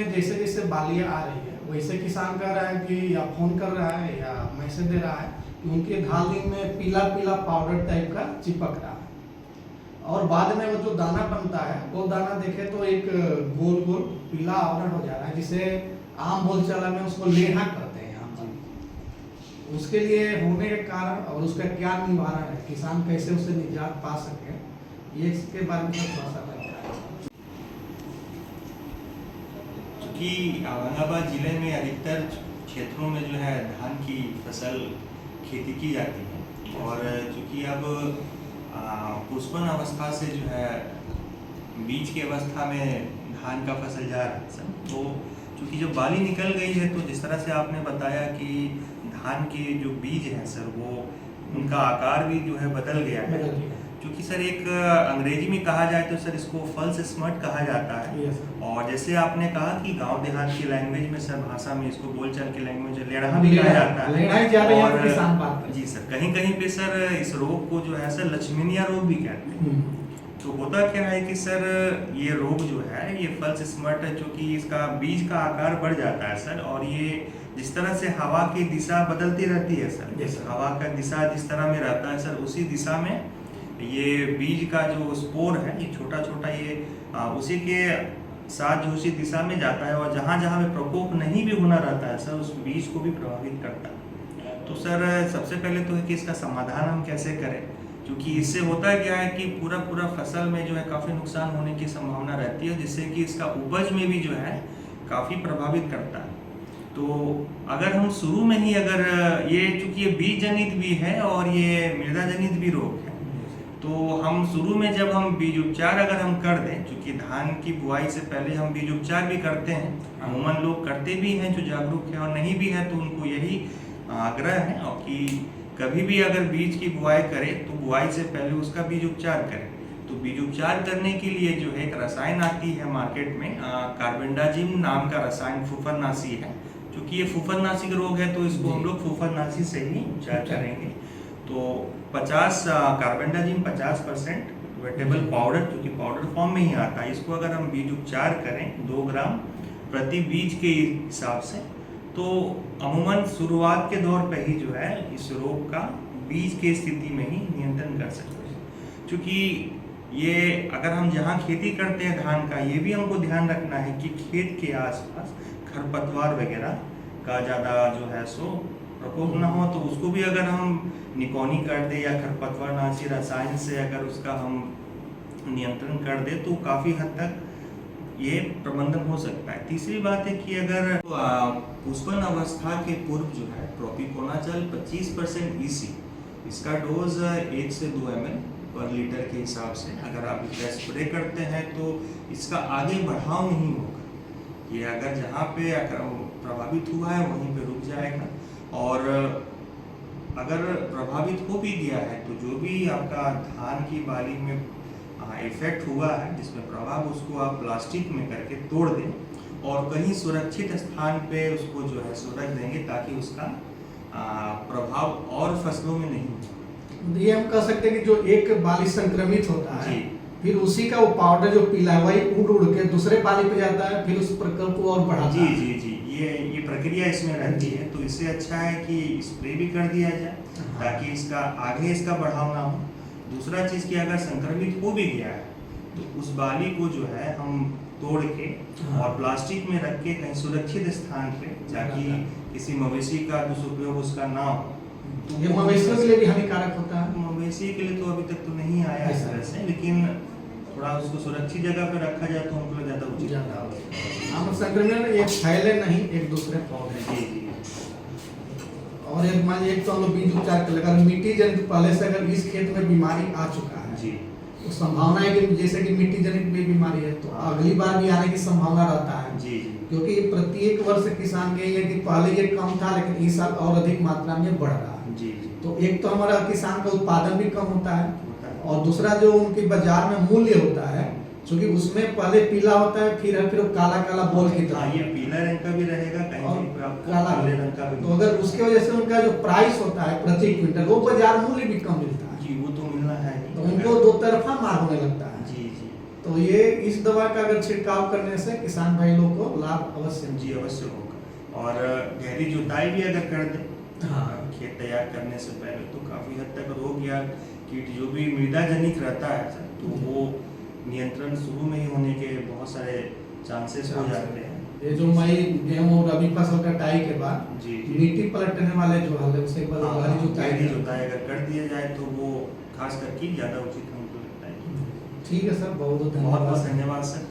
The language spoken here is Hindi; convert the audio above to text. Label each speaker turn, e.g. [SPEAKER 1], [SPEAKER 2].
[SPEAKER 1] में जैसे जैसे बालियाँ आ रही है वैसे किसान कह रहा है कि या फोन कर रहा है या मैसेज दे रहा है कि उनके धाली में पीला पीला पाउडर टाइप का चिपक रहा है, और बाद में वो जो दाना बनता है वो दाना देखे तो एक गोल गोल पीला आवरण हो जा रहा है, जिसे आम बोलचाल में उसको लेढ़ा कहते हैं यहाँ पर। उसके लिए होने के कारण और उसका क्या निवारण है, किसान कैसे उससे निजात पा सके, ये इसके बारे में थोड़ा सा बताया।
[SPEAKER 2] कि औरंगाबाद जिले में अधिकतर क्षेत्रों में जो है धान की फसल खेती की जाती है, और चूँकि अब पुष्पन अवस्था से जो है बीज की अवस्था में धान का फसल जा रहा है सर, तो चूँकि जब बाली निकल गई है तो जिस तरह से आपने बताया कि धान के जो बीज हैं सर वो उनका आकार भी जो है बदल गया है, क्योंकि सर एक अंग्रेजी में कहा जाए तो सर इसको फॉल्स स्मार्ट कहा जाता है। और जैसे आपने कहा कि गांव देहात की लैंग्वेज में सर भाषा में इसको बोलचाल की लैंग्वेज लेढ़ा भी कहा जाता है। और जी सर कहीं कहीं पे सर इस रोग को जो है सर लक्ष्मीनिया रोग भी कहते हैं। तो होता क्या है कि सर ये रोग जो है ये फॉल्स स्मार्ट है, क्योंकि इसका बीज का आकार बढ़ जाता है सर, और ये जिस तरह से हवा की दिशा बदलती रहती है सर, हवा का दिशा जिस तरह में रहता है सर उसी दिशा में ये बीज का जो स्पोर है ये छोटा छोटा ये उसी के साथ जो उसी दिशा में जाता है, और जहाँ जहाँ में प्रकोप नहीं भी होना रहता है सर उस बीज को भी प्रभावित करता है। तो सर सबसे पहले तो है कि इसका समाधान हम कैसे करें, क्योंकि इससे होता क्या है कि पूरा फसल में जो है काफ़ी नुकसान होने की संभावना रहती है, जिससे कि इसका उपज में भी जो है काफ़ी प्रभावित करता है। तो अगर हम शुरू में ही अगर ये चूँकि ये बीज जनित भी है और ये मृदा जनित भी रोग है, तो हम शुरू में जब हम बीज उपचार अगर हम कर दें, क्योंकि धान की बुआई से पहले हम बीज उपचार भी करते हैं, अमूमन लोग करते भी हैं जो जागरूक है, और नहीं भी है तो उनको यही आग्रह है और कि कभी भी अगर बीज की बुआई करें तो बुआई से पहले उसका बीज उपचार करें। तो बीज उपचार करने के लिए जो है एक रसायन आती है मार्केट में, कार्बेंडाजिम नाम का रसायन फुफरनाशी है। क्योंकि ये फुफरनाशी रोग है तो इसको हम लोग फुफरनाशी से ही उपचार करेंगे। तो 50 कार्बेंडाजिम 50% वेटेबल पाउडर, क्योंकि पाउडर फॉर्म में ही आता है, इसको अगर हम बीज उपचार करें 2 ग्राम प्रति बीज के हिसाब से, तो अमूमन शुरुआत के दौर पे ही जो है इस रोग का बीज की स्थिति में ही नियंत्रण कर सकते हैं। क्योंकि ये अगर हम जहाँ खेती करते हैं धान का, ये भी हमको ध्यान रखना है कि खेत के आसपास खरपतवार वगैरह का ज़्यादा जो है सो प्रकोप ना हो, तो उसको भी अगर हम निकौनी कर दे या खरपतवार नाशी रसायन से अगर उसका हम नियंत्रण कर दे तो काफ़ी हद तक ये प्रबंधन हो सकता है। तीसरी बात है कि अगर पुष्पन अवस्था के पूर्व जो है प्रोपिकोनाचल 25% EC, इसका डोज 1 से 2 ml पर लीटर के हिसाब से अगर आप इसका स्प्रे करते हैं तो इसका आगे बढ़ाव नहीं होगा। ये अगर जहाँ पे प्रभावित हुआ है वहीं पे रुक जाएगा, और अगर प्रभावित हो भी गया है तो जो भी आपका धान की बाली में इफेक्ट हुआ है जिसमें प्रभाव, उसको आप प्लास्टिक में करके तोड़ दें और कहीं सुरक्षित स्थान पे उसको जो है सो रख देंगे, ताकि उसका प्रभाव और फसलों में नहीं हो।
[SPEAKER 1] ये हम कह सकते हैं कि जो एक बाली संक्रमित होता है फिर उसी का वो पाउडर जो पीला है वही उड़ के दूसरे बाली पे जाता है, फिर उस प्रकोप को और बढ़ाता है।
[SPEAKER 2] जी ये प्रक्रिया इसमें रहती है। तो इससे अच्छा है कि स्प्रे भी कर दिया जाए ताकि इसका आगे इसका बढ़ाव ना हो। दूसरा चीज़ कि अगर संक्रमित हो भी गया है तो उस बाली को जो है हम तोड़ के और प्लास्टिक में रख के कहीं सुरक्षित स्थान पे, ताकि किसी मवेशी का दुरुपयोग उसका ना हो।
[SPEAKER 1] तो ये मवेशियों के लिए भी हानिकारक होता है।
[SPEAKER 2] मवेशी के लिए तो अभी तक तो नहीं आया इस तरह से, लेकिन थोड़ा उसको सुरक्षित जगह पे रखा जाए तो हमको ज़्यादा उचित होगा।
[SPEAKER 1] हम संक्रमण एक फैले नहीं एक दूसरे पौधे।
[SPEAKER 2] जी
[SPEAKER 1] और एक मान लीजिए तो हम लोग बीज उपचार कर लेकर मिट्टी जनित पहले से अगर इस खेत में बीमारी आ चुका है
[SPEAKER 2] जी,
[SPEAKER 1] तो संभावना है कि जैसे कि मिट्टी जनित भी बीमारी है तो अगली बार भी आने की संभावना रहता है।
[SPEAKER 2] जी
[SPEAKER 1] क्योंकि प्रत्येक वर्ष किसान के ये कि पहले ये कम था लेकिन इस साल और अधिक मात्रा में बढ़ रहा है।
[SPEAKER 2] जी
[SPEAKER 1] तो एक तो हमारा किसान का उत्पादन भी कम होता है, और दूसरा जो उनकी बाजार में मूल्य होता है, क्योंकि उसमें पहले पीला होता है फिर वो काला काला बोल की तरह।
[SPEAKER 2] ये पीला रंग का भी रहेगा, कहीं
[SPEAKER 1] काला
[SPEAKER 2] रंग का भी।
[SPEAKER 1] तो अगर उसके वजह से उनका जो प्राइस होता है प्रति क्विंटल वो बाजार मूल्य भी कम मिलता है।
[SPEAKER 2] जी वो तो मिलना है।
[SPEAKER 1] तो उनको दो तरफा मार होने लगता है।
[SPEAKER 2] जी
[SPEAKER 1] तो ये इस दवा का अगर छिड़काव करने से किसान भाई लोग को लाभ अवश्य
[SPEAKER 2] जी अवश्य होगा। और गहरी जुताई भी अगर कर दें
[SPEAKER 1] हाँ।
[SPEAKER 2] खेत तैयार करने से पहले तो काफ़ी हद तक रोग या कीट जो भी मृदा जनित रहता है सर, तो वो नियंत्रण शुरू में ही होने के बहुत सारे चांसेस हो जाते हैं।
[SPEAKER 1] ये जो मई गेहूँ रबी फसल कटाई के बाद
[SPEAKER 2] जी
[SPEAKER 1] मिट्टी पलटने वाले जो हल है उसके बाद गहरी
[SPEAKER 2] गहरी
[SPEAKER 1] जुताई
[SPEAKER 2] जुताई अगर कर दिया जाए तो वो खास करके ज़्यादा उचित हमको लगता है।
[SPEAKER 1] ठीक है सर, बहुत बहुत
[SPEAKER 2] बहुत बहुत
[SPEAKER 1] धन्यवाद।
[SPEAKER 2] धन्यवाद सर।